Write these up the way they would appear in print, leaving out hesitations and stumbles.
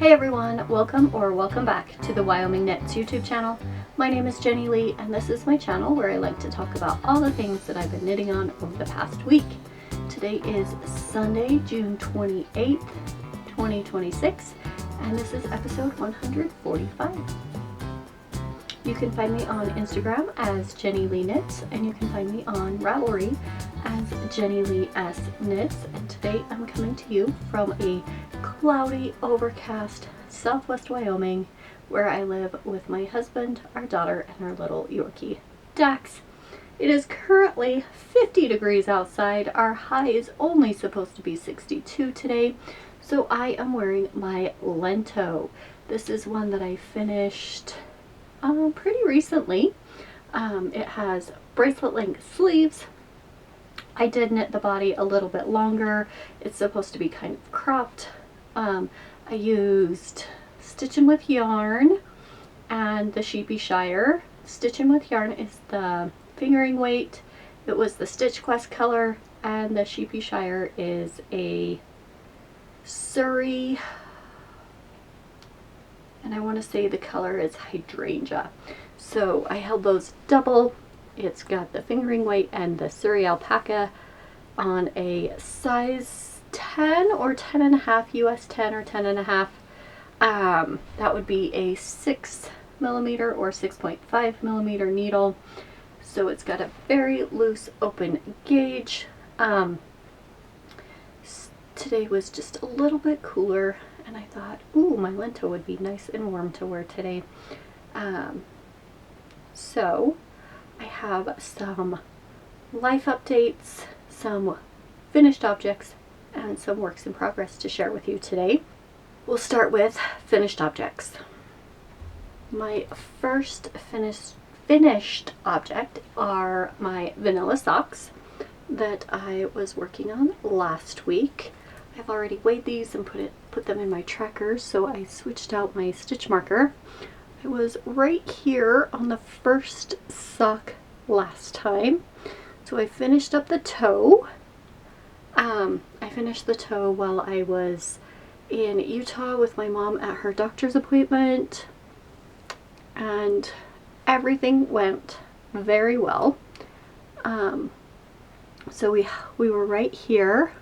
Hey everyone, welcome back to the Wyoming Knits YouTube channel. My name is Jenny Lee and this is my channel where I like to talk about all the things that I've been knitting on over the past week. Today is Sunday, June 28th, 2026, and this is episode 145. You can find me on Instagram as Jenny Lee Knits, and you can find me on Ravelry as Jenny Lee S Knits. And today I'm coming to you from a cloudy, overcast southwest Wyoming, where I live with my husband, our daughter, and our little Yorkie, Dax. It is currently 50 degrees outside. Our high is only supposed to be 62 today, so I am wearing my Lento. This is one that I finished pretty recently. It has bracelet length sleeves. I did knit the body a little bit longer. It's supposed to be kind of cropped. I used Stitchin' with Yarn and the Sheepy Shire. Stitchin' with Yarn is the fingering weight. It was the Stitch Quest color, and the Sheepy Shire is a Surrey, and I want to say the color is Hydrangea. So I held those double. It's got the fingering weight and the Surrey alpaca on a size 10 or 10.5, US 10 or 10.5. That would be a 6mm or 6.5mm needle. So it's got a very loose open gauge. Today was just a little bit cooler, and I thought, ooh, my Lento would be nice and warm to wear today. So I have some life updates, some finished objects, and some works in progress to share with you today. We'll start with finished objects. My first finished object are my vanilla socks that I was working on last week. I've already weighed these and put them in my tracker, so I switched out my stitch marker. I was right here on the first sock last time, so I finished up the toe. I finished the toe while I was in Utah with my mom at her doctor's appointment, and everything went very well. So we were right here,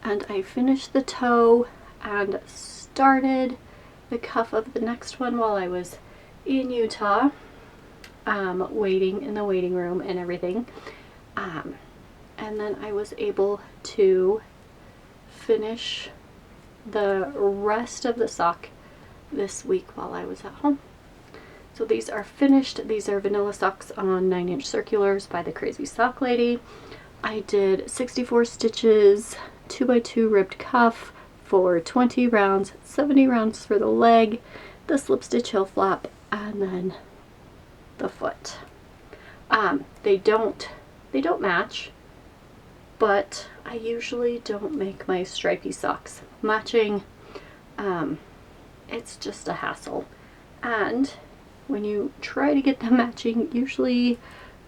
and I finished the toe and started the cuff of the next one while I was in Utah, waiting in the waiting room and everything. And then I was able to finish the rest of the sock this week while I was at home. So these are finished. These are vanilla socks on 9-inch circulars by the Crazy Sock Lady. I did 64 stitches, 2x2 ribbed cuff for 20 rounds, 70 rounds for the leg, the slip stitch heel flap, and then the foot. They don't match, but I usually don't make my stripy socks matching. It's just a hassle, and when you try to get them matching, usually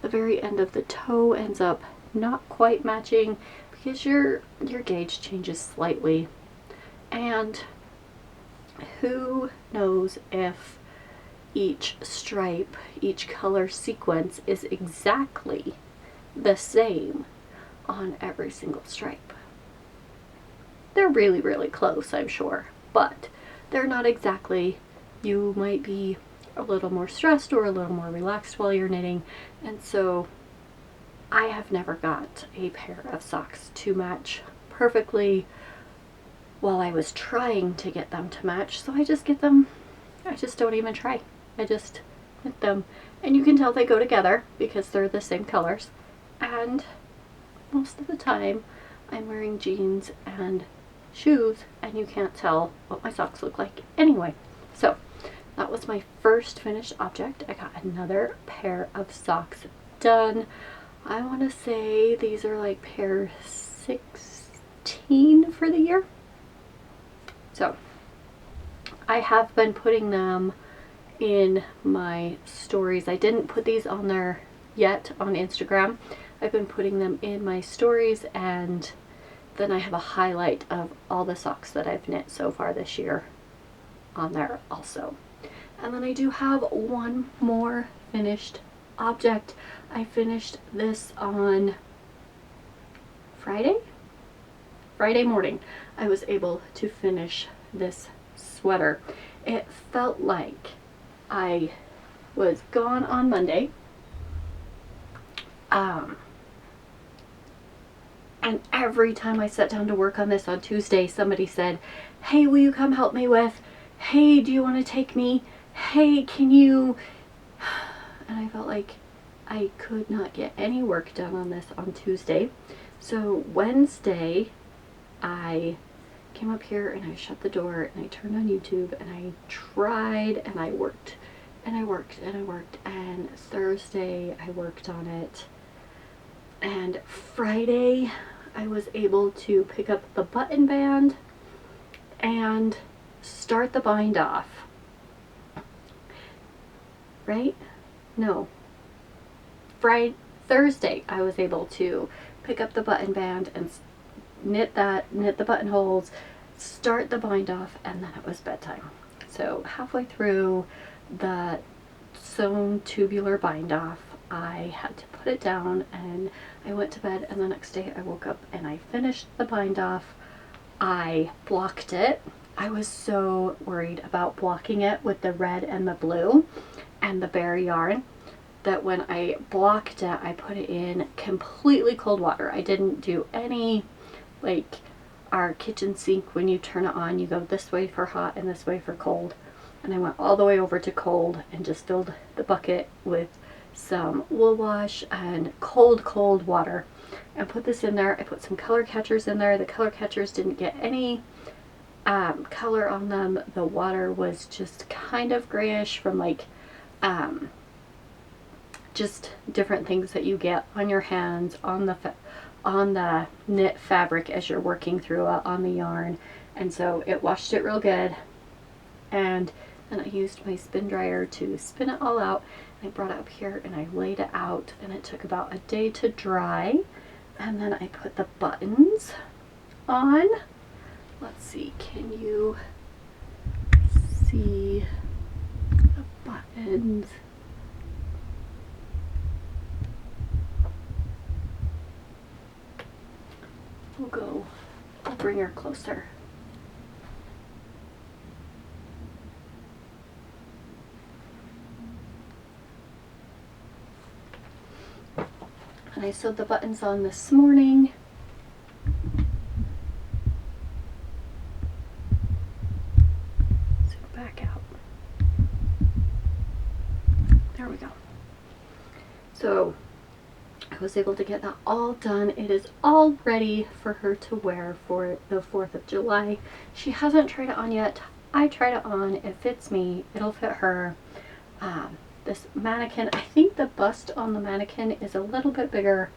the very end of the toe ends up not quite matching because your gauge changes slightly, and who knows if each stripe, each color sequence is exactly the same on every single stripe. They're really, really close, I'm sure, but they're not exactly. You might be a little more stressed or a little more relaxed while you're knitting, and so I have never got a pair of socks to match perfectly while I was trying to get them to match, so I just don't even try. I just knit them, and you can tell they go together because they're the same colors, and most of the time I'm wearing jeans and shoes and you can't tell what my socks look like anyway. So that was my first finished object. I got another pair of socks done. I want to say these are like pair 16 for the year. So I have been putting them in my stories. I didn't put these on there yet on Instagram. I've been putting them in my stories, and then I have a highlight of all the socks that I've knit so far this year. on there also. And then I do have one more finished object. I finished this on Friday morning. I was able to finish this sweater. It felt like I was gone on Monday. And every time I sat down to work on this on Tuesday, somebody said, hey, will you come help me with? Hey, do you want to take me? Hey, can you? And I felt like I could not get any work done on this on Tuesday. So Wednesday, I came up here and I shut the door and I turned on YouTube and I tried and I worked and I worked and I worked, and Thursday I worked on it, and Friday I was able to pick up the button band and start the bind off. Right? No. Thursday I was able to pick up the button band and knit the buttonholes, start the bind off, and then it was bedtime. So halfway through the sewn tubular bind off, I had to put it down and I went to bed, and the next day I woke up and I finished the bind off. I blocked it. I was so worried about blocking it with the red and the blue and the bare yarn that when I blocked it, I put it in completely cold water. I didn't do any, like our kitchen sink, when you turn it on, you go this way for hot and this way for cold. And I went all the way over to cold and just filled the bucket with some wool wash and cold water and put this in there. I put some color catchers in there. The color catchers didn't get any color on them. The water was just kind of grayish from like just different things that you get on your hands, on the knit fabric as you're working through it, on the yarn. And so it washed it real good, and then I used my spin dryer to spin it all out. I brought it up here and I laid it out, and it took about a day to dry. And then I put the buttons on. Let's see, can you see the buttons? I'll bring her closer. And I sewed the buttons on this morning. Zoom back out. There we go. So I was able to get that all done. It is all ready for her to wear for the 4th of July. She hasn't tried it on yet. I tried it on. It fits me. It'll fit her. This mannequin, I think the bust on the mannequin is a little bit bigger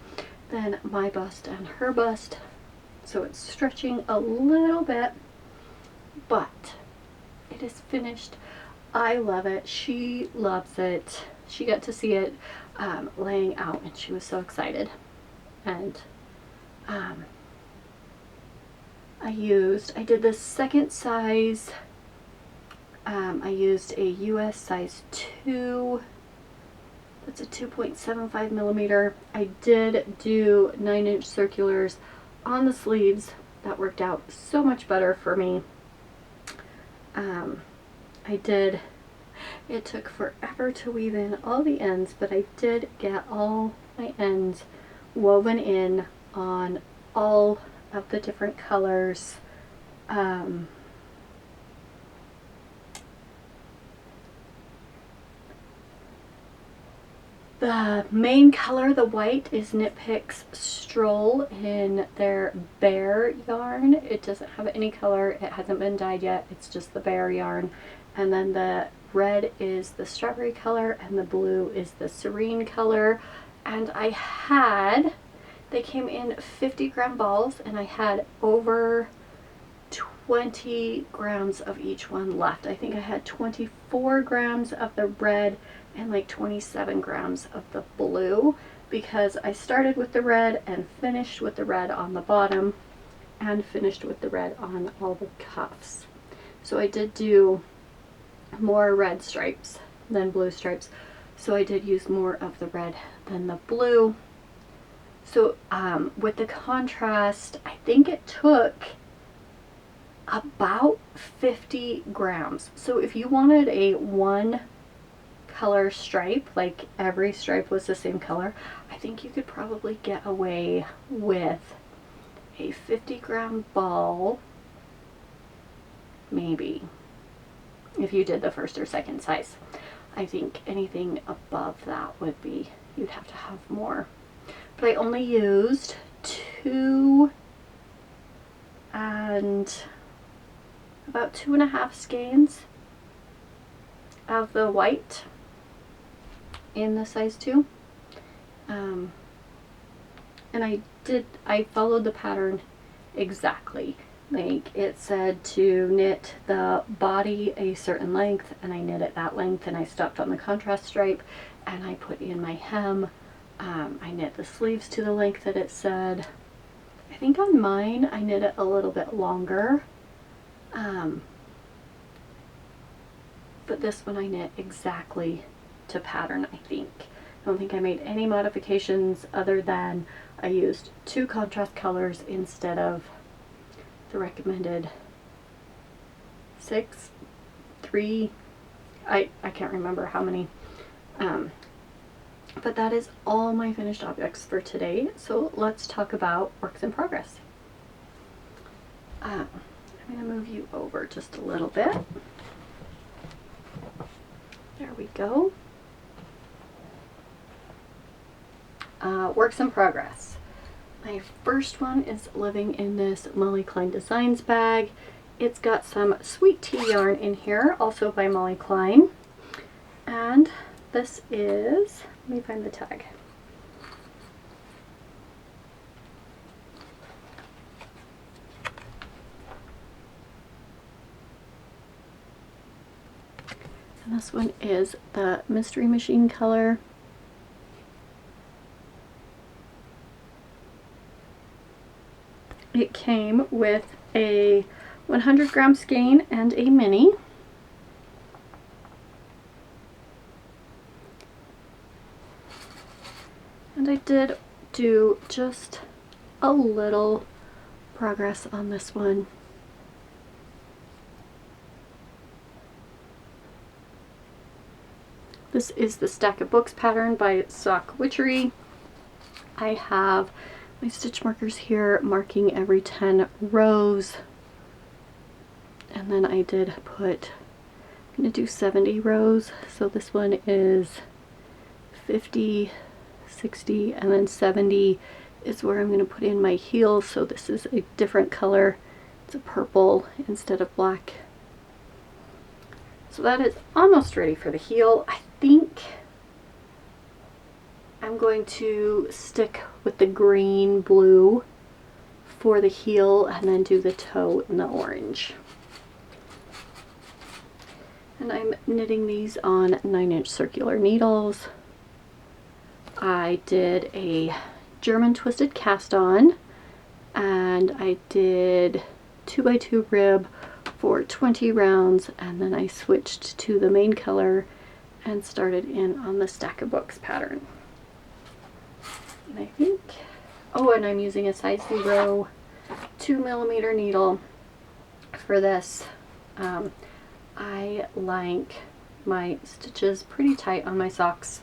than my bust and her bust, so it's stretching a little bit, but it is finished. I love it. She loves it. She got to see it laying out and she was so excited. And I did the second size. I used a US size 2. That's a 2.75 millimeter. I did do 9-inch circulars on the sleeves. That worked out so much better for me. It took forever to weave in all the ends, but I did get all my ends woven in on all of the different colors. The main color, the white, is Knit Picks Stroll in their Bear yarn. It doesn't have any color. It hasn't been dyed yet. It's just the Bear yarn. And then the red is the strawberry color and the blue is the Serene color. And they came in 50-gram balls, and I had over 20 grams of each one left. I think I had 24 grams of the red and like 27 grams of the blue, because I started with the red and finished with the red on the bottom and finished with the red on all the cuffs. So I did do more red stripes than blue stripes, so I did use more of the red than the blue. So with the contrast, I think it took about 50 grams. So if you wanted a one color stripe, like every stripe was the same color, I think you could probably get away with a 50-gram ball, maybe, if you did the first or second size. I think anything above that would be, you'd have to have more. But I only used 2 and about 2.5 skeins of the white in the size 2. And I followed the pattern exactly. Like, it said to knit the body a certain length, and I knit it that length, and I stopped on the contrast stripe, and I put in my hem. I knit the sleeves to the length that it said. I think on mine I knit it a little bit longer, but this one I knit exactly to pattern, I think. I don't think I made any modifications other than I used 2 contrast colors instead of the recommended 6, 3, I can't remember how many. But that is all my finished objects for today. So let's talk about works in progress. I'm going to move you over just a little bit. There we go. Works in progress. My first one is living in this Molly Klein Designs bag. It's got some sweet tea yarn in here, also by Molly Klein. And this is, let me find the tag. And this one is the Mystery Machine color. It came with a 100-gram skein and a mini. And I did do just a little progress on this one. This is the Stack of Books pattern by Witchery. I have my stitch markers here marking every 10 rows. And then I did put, I'm going to do 70 rows. So this one is 50, 60, and then 70 is where I'm going to put in my heels. So this is a different color. It's a purple instead of black. So that is almost ready for the heel. I think I'm going to stick with the green blue for the heel and then do the toe in the orange. And I'm knitting these on 9-inch circular needles. I did a German twisted cast on, and I did 2x2 rib for 20 rounds, and then I switched to the main color and started in on the Stack of Books pattern. And I think, oh, and I'm using a size 0 2mm needle for this. I like my stitches pretty tight on my socks.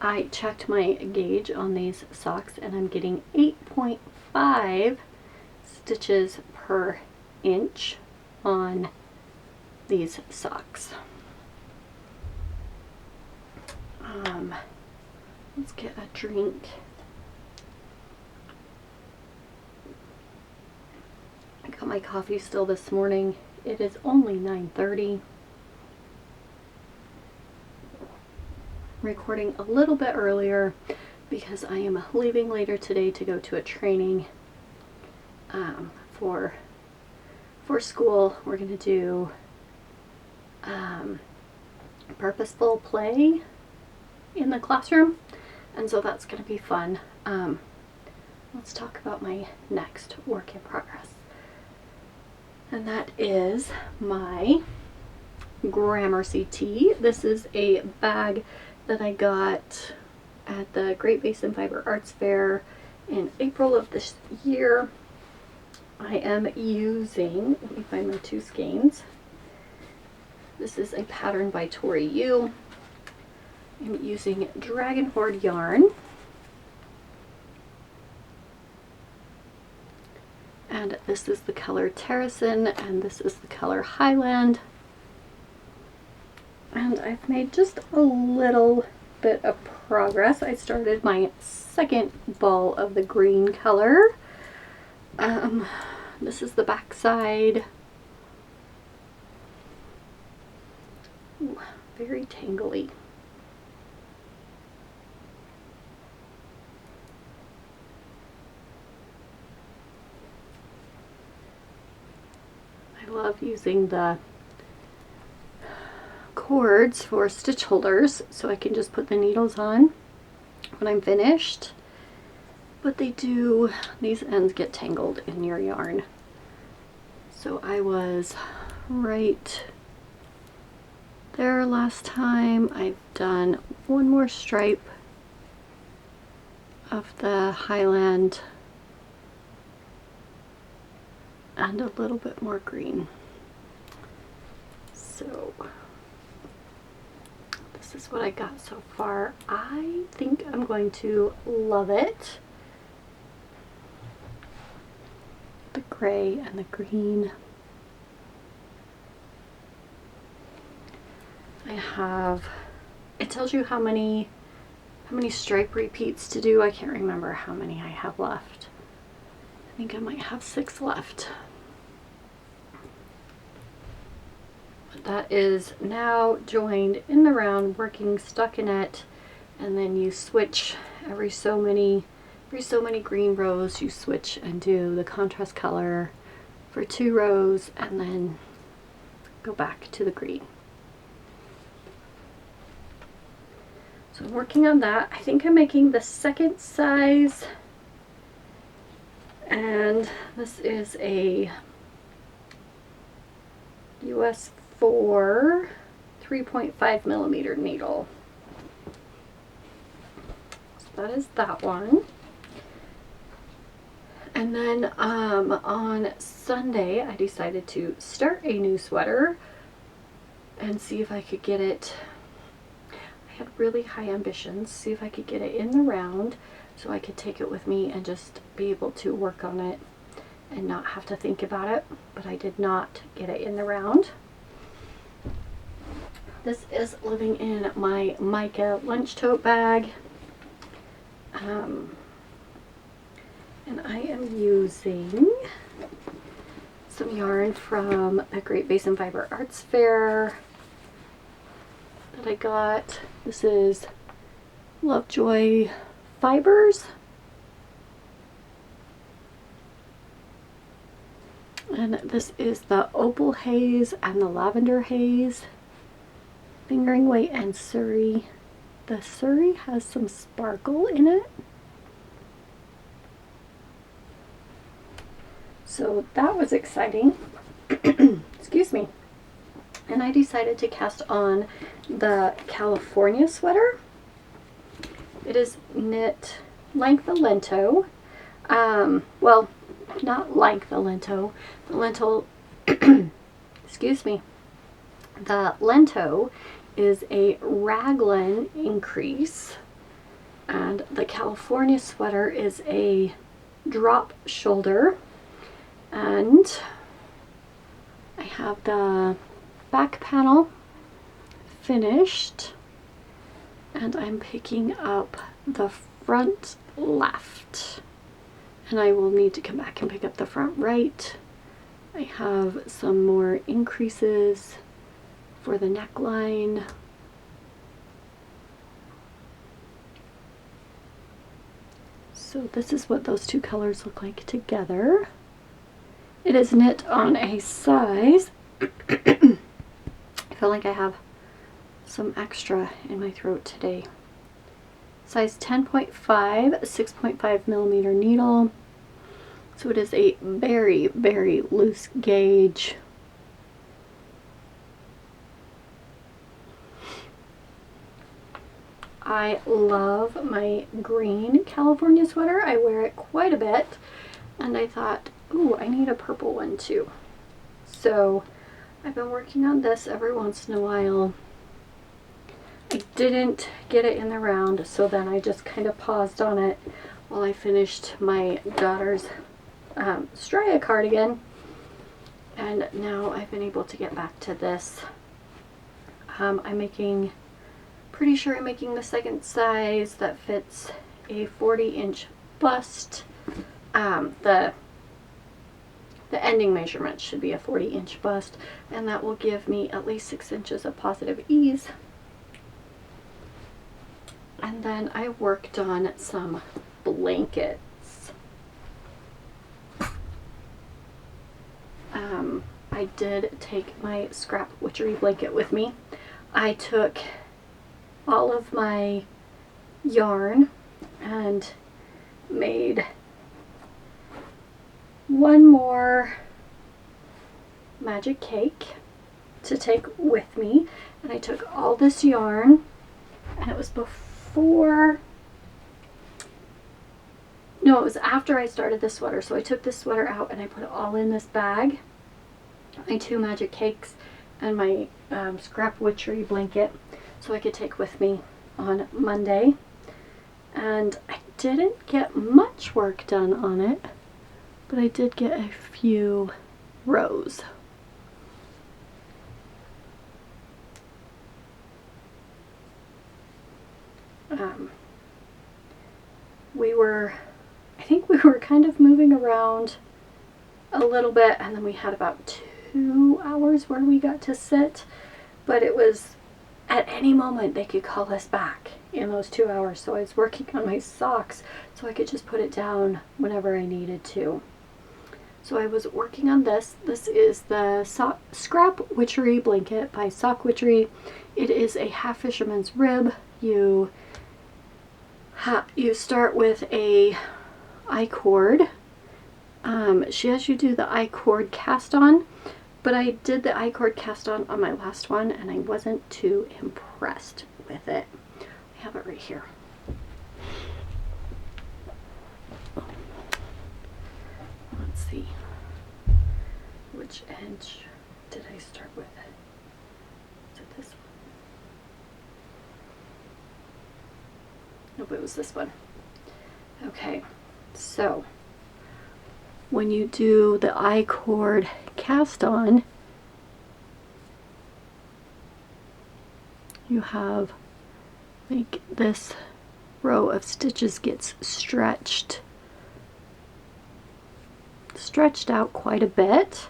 I checked my gauge on these socks and I'm getting 8.5 stitches per inch on these socks. Let's get a drink. I got my coffee still this morning. It is only 9:30. Recording a little bit earlier because I am leaving later today to go to a training for school. We're going to do purposeful play in the classroom, and so that's going to be fun. Let's talk about my next work in progress, and that is my Gramercy Tee. This is a bag that I got at the Great Basin Fiber Arts Fair in April of this year. I am using, let me find my two skeins. This is a pattern by Tori Yu. I'm using Dragon Hoard yarn. And this is the color Terrasen, and this is the color Highland. And I've made just a little bit of progress. I started my second ball of the green color. This is the back side. Ooh, very tangly. I love using the cords for stitch holders so I can just put the needles on when I'm finished. But these ends get tangled in your yarn. So I was right there last time. I've done one more stripe of the Highland and a little bit more green. So this is what I got so far. I think I'm going to love it. The gray and the green. It tells you how many stripe repeats to do. I can't remember how many I have left. I think I might have 6 left. But that is now joined in the round, working stockinette, and then you switch every so many green rows. You switch and do the contrast color for 2 rows, and then go back to the green. So I'm working on that. I think I'm making the second size, and this is a US 4 3.5 millimeter needle. So that is that one. And then on Sunday I decided to start a new sweater and see if I could get it. I had really high ambitions, see if I could get it in the round so I could take it with me and just be able to work on it and not have to think about it. But I did not get it in the round. This is living in my Miaka lunch tote bag. And I am using some yarn from a Great Basin Fiber Arts Fair that I got. This is Lovejoy fibers. And this is the Opal Haze and the Lavender Haze. Fingering weight and Surrey. The Surrey has some sparkle in it. So that was exciting. Excuse me. And I decided to cast on the California sweater. It is knit like the Lento. Well, not like the Lento. The Lento, excuse me. The Lento is a raglan increase, and the California sweater is a drop shoulder. And I have the back panel finished, and I'm picking up the front left, and I will need to come back and pick up the front right. I have some more increases for the neckline. So this is what those two colors look like together. It is knit on a size, I feel like I have some extra in my throat today, size 10.5, 6.5 millimeter needle. So it is a very, very loose gauge. I love my green California sweater. I wear it quite a bit, and I thought, ooh, I need a purple one too. So I've been working on this every once in a while. I didn't get it in the round, so then I just kind of paused on it while I finished my daughter's Stria cardigan, and now I've been able to get back to this. Pretty sure I'm making the second size that fits a 40-inch bust. The ending measurement should be a 40-inch bust, and that will give me at least 6 inches of positive ease. And then I worked on some blankets. I did take my scrap Witchery blanket with me. I took all of my yarn and made one more magic cake to take with me, and I took all this yarn, and it was before, no, it was after I started this sweater. So I took this sweater out and I put it all in this bag, my 2 magic cakes and my scrap Witchery blanket, so I could take with me on Monday. And I didn't get much work done on it, but I did get a few rows. I think we were kind of moving around a little bit, and then we had about 2 hours where we got to sit, but it was at any moment they could call us back in those 2 hours. So I was working on my socks so I could just put it down whenever I needed to. So I was working on this. This is the Scrap Witchery blanket by Sock Witchery. It is a half fisherman's rib. You start with a I-cord. She has you do the I-cord cast on, but I did the I-cord cast on my last one and I wasn't too impressed with it. I have it right here. Let's see, which edge did I start with? Is it this one? Nope, it was this one. Okay, so when you do the I-cord cast on, you have like this row of stitches gets stretched out quite a bit.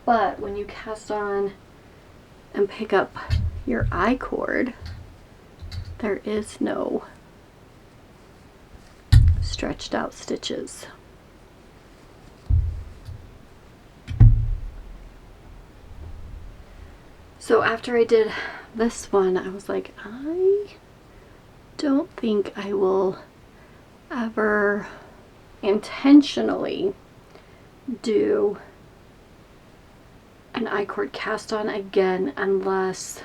But when you cast on and pick up your I-cord, there is no stretched out stitches. So after I did this one, I was like, I don't think I will ever intentionally do an I-cord cast on again unless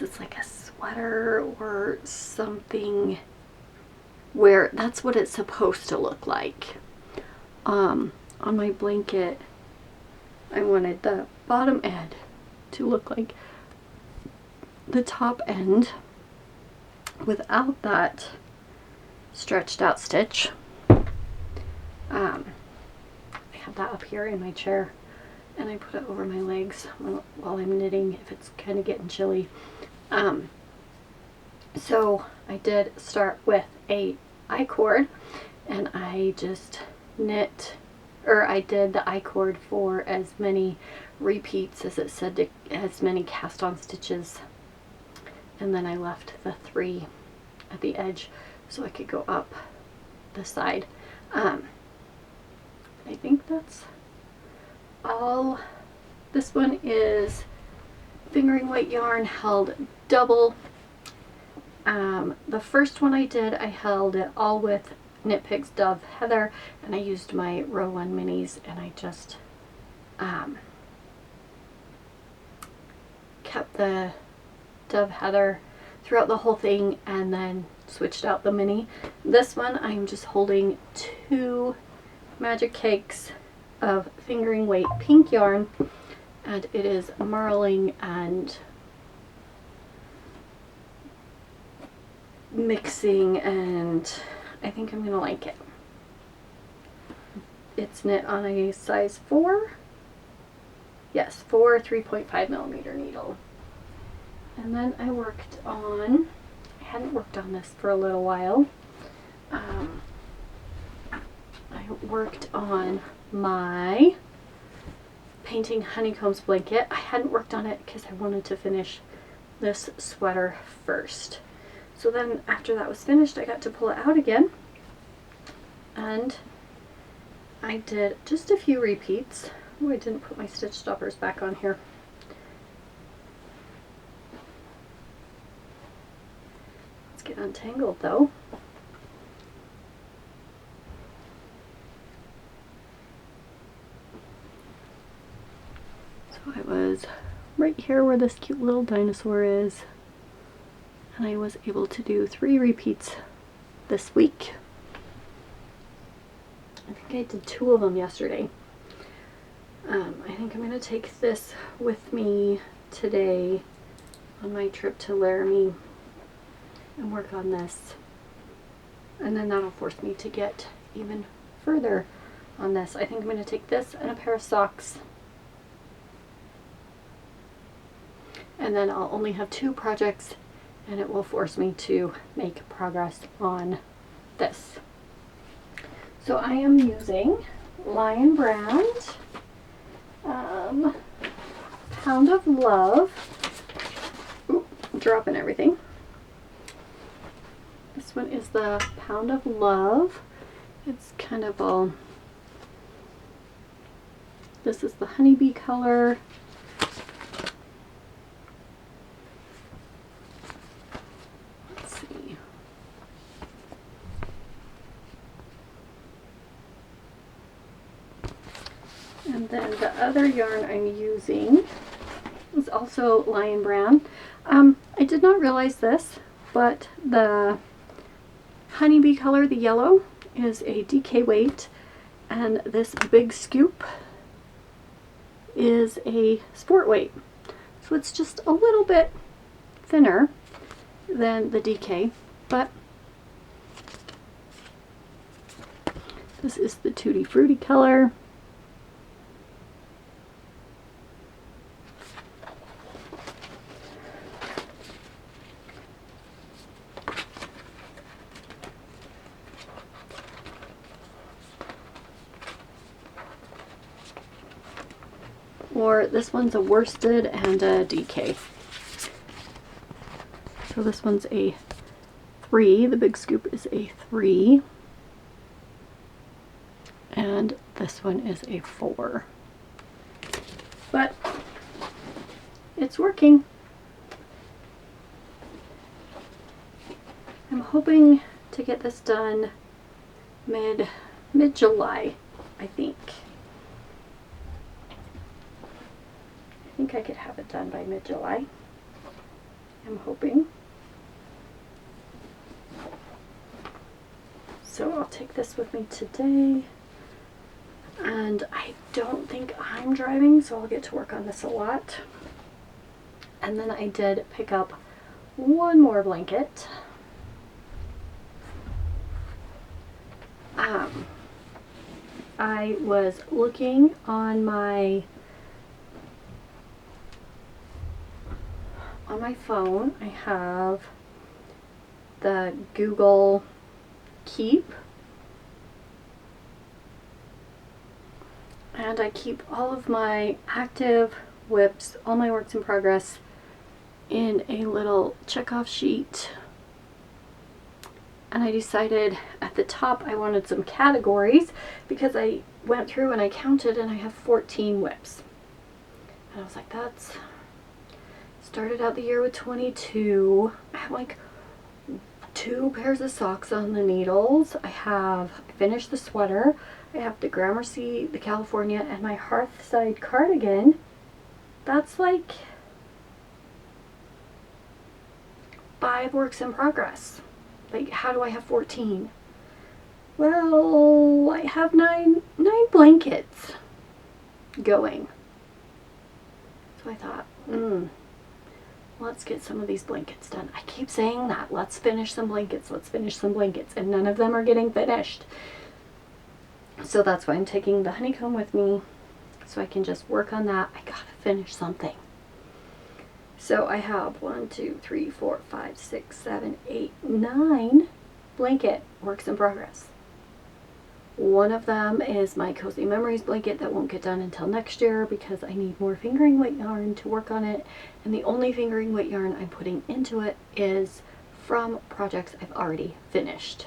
it's like a sweater or something where that's what it's supposed to look like. On my blanket, I wanted the bottom end to look like the top end without that stretched out stitch. I have that up here in my chair, and I put it over my legs while I'm knitting if it's kind of getting chilly. So I did start with a I-cord, and I just knit, or I did the I-cord for as many repeats as it said, as many cast on stitches, and then I left the 3 at the edge so I could go up the side. I think that's all. This one is fingering weight yarn held double. The first one I did, I held it all with Knit Picks Dove Heather, and I used my row 1 minis, and I just kept the Dove Heather throughout the whole thing and then switched out the mini. This one I'm just holding 2 Magic Cakes of fingering weight pink yarn, and it is marling and mixing, and I think I'm gonna like it. It's knit on a size 4. Yes, 4 3.5mm needle. And then I worked on, I hadn't worked on this for a little while. I worked on my painting Honeycombs blanket. I hadn't worked on it because I wanted to finish this sweater first. So then after that was finished, I got to pull it out again. And I did just a few repeats. Oh, I didn't put my stitch stoppers back on here. Let's get untangled though. So I was right here where this cute little dinosaur is, and I was able to do 3 repeats this week. I think I did 2 of them yesterday. I think I'm going to take this with me today on my trip to Laramie and work on this. And then that'll force me to get even further on this. I think I'm going to take this and a pair of socks. And then I'll only have 2 projects, and it will force me to make progress on this. So I am using Lion Brand Pound of Love. Ooh, I'm dropping everything. This one is the Pound of Love. It's kind of all, this is the honeybee color. Let's see. And then the other yarn I'm using is also Lion Brand. I did not realize this, but the honeybee color, the yellow, is a DK weight, and this big scoop is a sport weight. So it's just a little bit thinner than the DK, but this is the Tutti Frutti color. Or this one's a worsted and a DK. So this one's a 3, the big scoop is a 3, and this one is a 4. But it's working. I'm hoping to get this done mid-July, I think. I think I could have it done by mid-July. I'm hoping. So I'll take this with me today. And I don't think I'm driving, so I'll get to work on this a lot. And then I did pick up one more blanket. I was looking on my phone. I have the Google Keep, and I keep all of my active whips, all my works in progress, in a little checkoff sheet. And I decided at the top I wanted some categories because I went through and I counted and I have 14 whips. And I was like, that's, started out the year with 22. I have like 2 pairs of socks on the needles. I finished the sweater. I have the Gramercy, the California, and my Hearthside cardigan. That's like 5 works in progress. Like, how do I have 14? Well, I have nine blankets going. So I thought, let's get some of these blankets done. I keep saying that. Let's finish some blankets. Let's finish some blankets. And none of them are getting finished. So that's why I'm taking the honeycomb with me, so I can just work on that. I gotta finish something. So I have 1, 2, 3, 4, 5, 6, 7, 8, 9 blanket works in progress. One of them is my Cozy Memories blanket that won't get done until next year because I need more fingering weight yarn to work on it. And the only fingering weight yarn I'm putting into it is from projects I've already finished.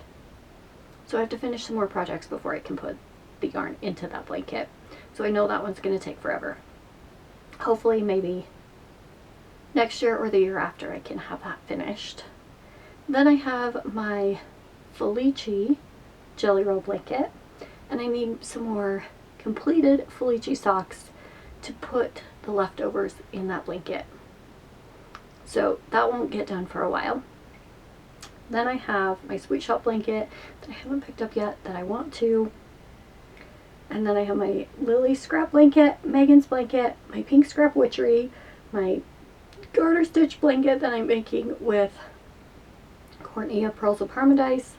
So I have to finish some more projects before I can put the yarn into that blanket. So I know that one's going to take forever. Hopefully maybe next year or the year after I can have that finished. Then I have my Felici Jelly Roll blanket, and I need some more completed Felici socks to put the leftovers in that blanket. So that won't get done for a while. Then I have my Sweet Shop blanket that I haven't picked up yet that I want to. And then I have my Lily scrap blanket, Megan's blanket, my pink scrap Witchery, my garter stitch blanket that I'm making with Cornea Pearls of Parmadice,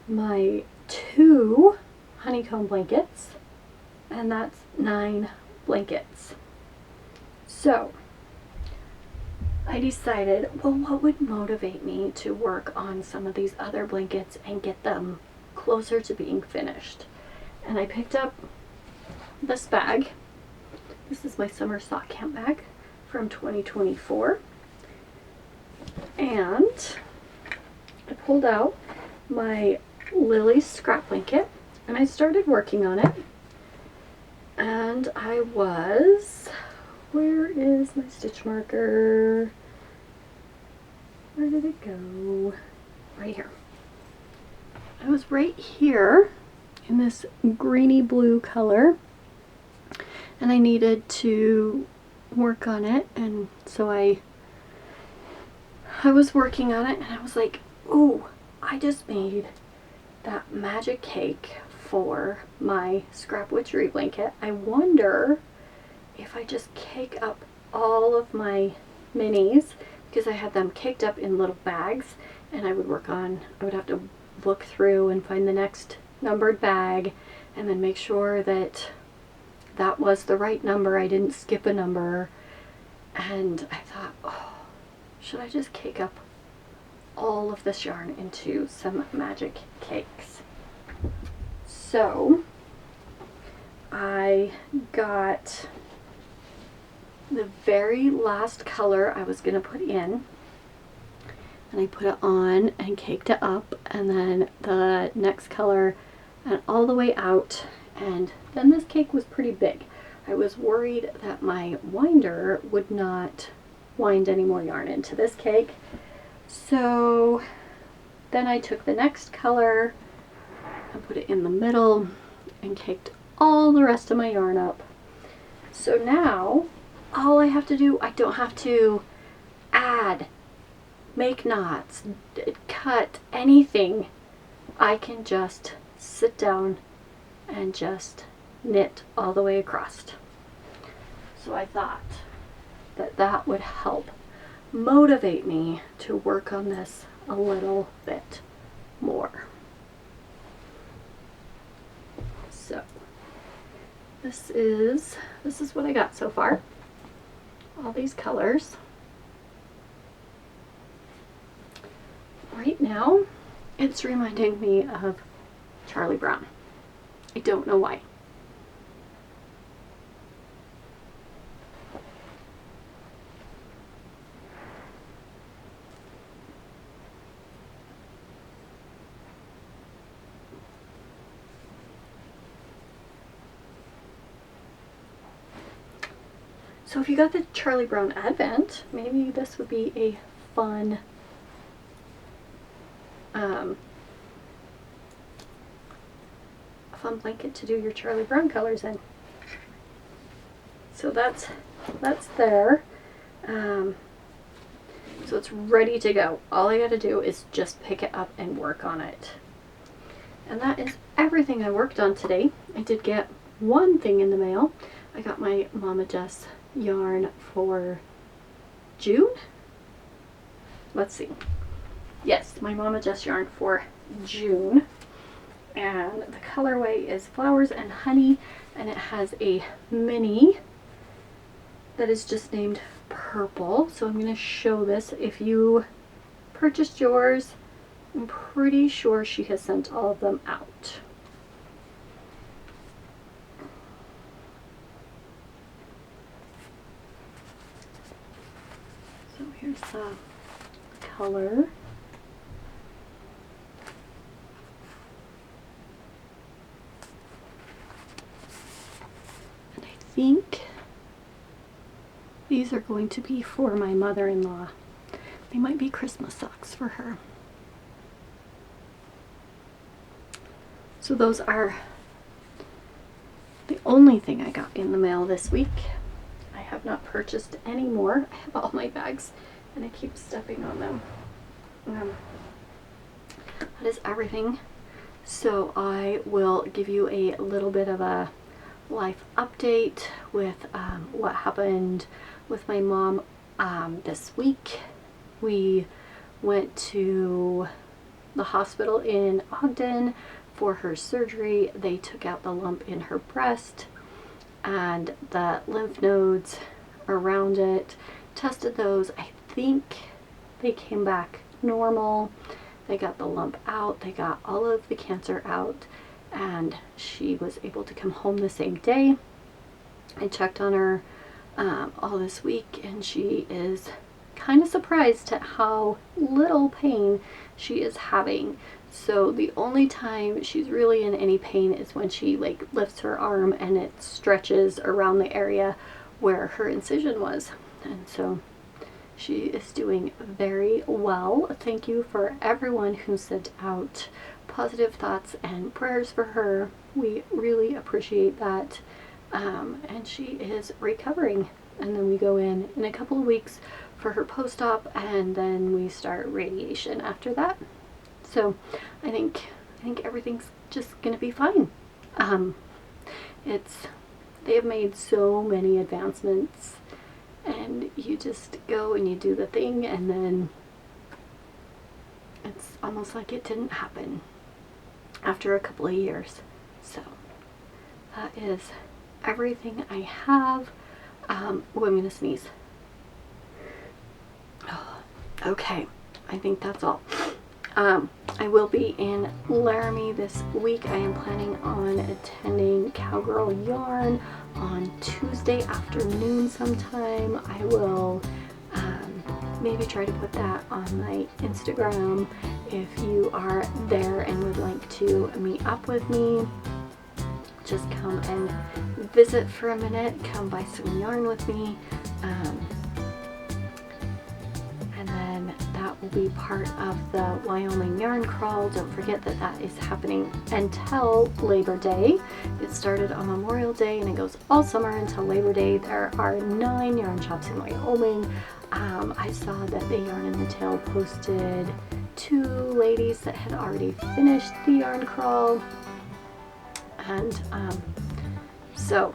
my 2 honeycomb blankets, and that's 9 blankets. So I decided, well, what would motivate me to work on some of these other blankets and get them closer to being finished? And I picked up this bag. This is my summer sock camp bag from 2024. And I pulled out my Lily scrap blanket and I started working on it. And I was, where is my stitch marker? Where did it go? Right here. I was right here in this greeny blue color, and I needed to work on it, and so I was working on it, and I was like, ooh, I just made that magic cake for my scrap Witchery blanket. I wonder if I just cake up all of my minis, because I had them caked up in little bags, and I would have to look through and find the next numbered bag and then make sure that that was the right number. I didn't skip a number. And I thought, oh, should I just cake up all of this yarn into some magic cakes? So I got the very last color I was going to put in, and I put it on and caked it up, and then the next color and all the way out, and then this cake was pretty big. I was worried that my winder would not wind any more yarn into this cake. So then I took the next color and put it in the middle and caked all the rest of my yarn up. So now all I have to do, I don't have to add, make knots, cut anything. I can just sit down and just knit all the way across. So I thought that that would help motivate me to work on this a little bit more. So this is what I got so far. All these colors. Right now, it's reminding me of Charlie Brown. I don't know why. So if you got the Charlie Brown Advent, maybe this would be a fun blanket to do your Charlie Brown colors in. So that's there. So So it's ready to go. All I gotta do is just pick it up and work on it. And that is everything I worked on today. I did get one thing in the mail. I got my Mama Jess yarn for June. Let's see. Yes, my Mama Jess yarn for June. And the colorway is Flowers and Honey, and it has a mini that is just named Purple. So I'm going to show this. If you purchased yours, I'm pretty sure she has sent all of them out. So here's the color. And I think these are going to be for my mother-in-law. They might be Christmas socks for her. So those are the only thing I got in the mail this week. I have not purchased any more. I have all my bags and I keep stepping on them. That is everything. So I will give you a little bit of a life update with what happened with my mom this week. We went to the hospital in Ogden for her surgery. They took out the lump in her breast and the lymph nodes around it, tested those. I think they came back normal. They got the lump out, they got all of the cancer out, and she was able to come home the same day. I checked on her all this week, and she is kind of surprised at how little pain she is having. So the only time she's really in any pain is when she like lifts her arm and it stretches around the area where her incision was. And so she is doing very well. Thank you for everyone who sent out positive thoughts and prayers for her. We really appreciate that. And she is recovering. And then we go in a couple of weeks for her post-op, and then we start radiation after that. So I think everything's just gonna be fine. They have made so many advancements, and you just go and you do the thing, and then it's almost like it didn't happen after a couple of years. So that is everything I have. Oh, I'm gonna sneeze. Oh, okay, I think that's all. I will be in Laramie this week. I am planning on attending Cowgirl Yarn on Tuesday afternoon sometime. I will maybe try to put that on my Instagram. If you are there and would like to meet up with me, just come and visit for a minute, come buy some yarn with me. And then that will be part of the Wyoming yarn crawl. Don't forget that that is happening until Labor Day. It started on Memorial Day and it goes all summer until Labor Day. There are 9 yarn shops in Wyoming. I saw that the Yarn in the Tail posted 2 ladies that had already finished the yarn crawl. And so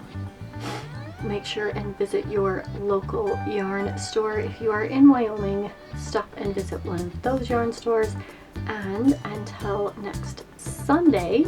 make sure and visit your local yarn store. If you are in Wyoming, stop and visit one of those yarn stores. And until next Sunday,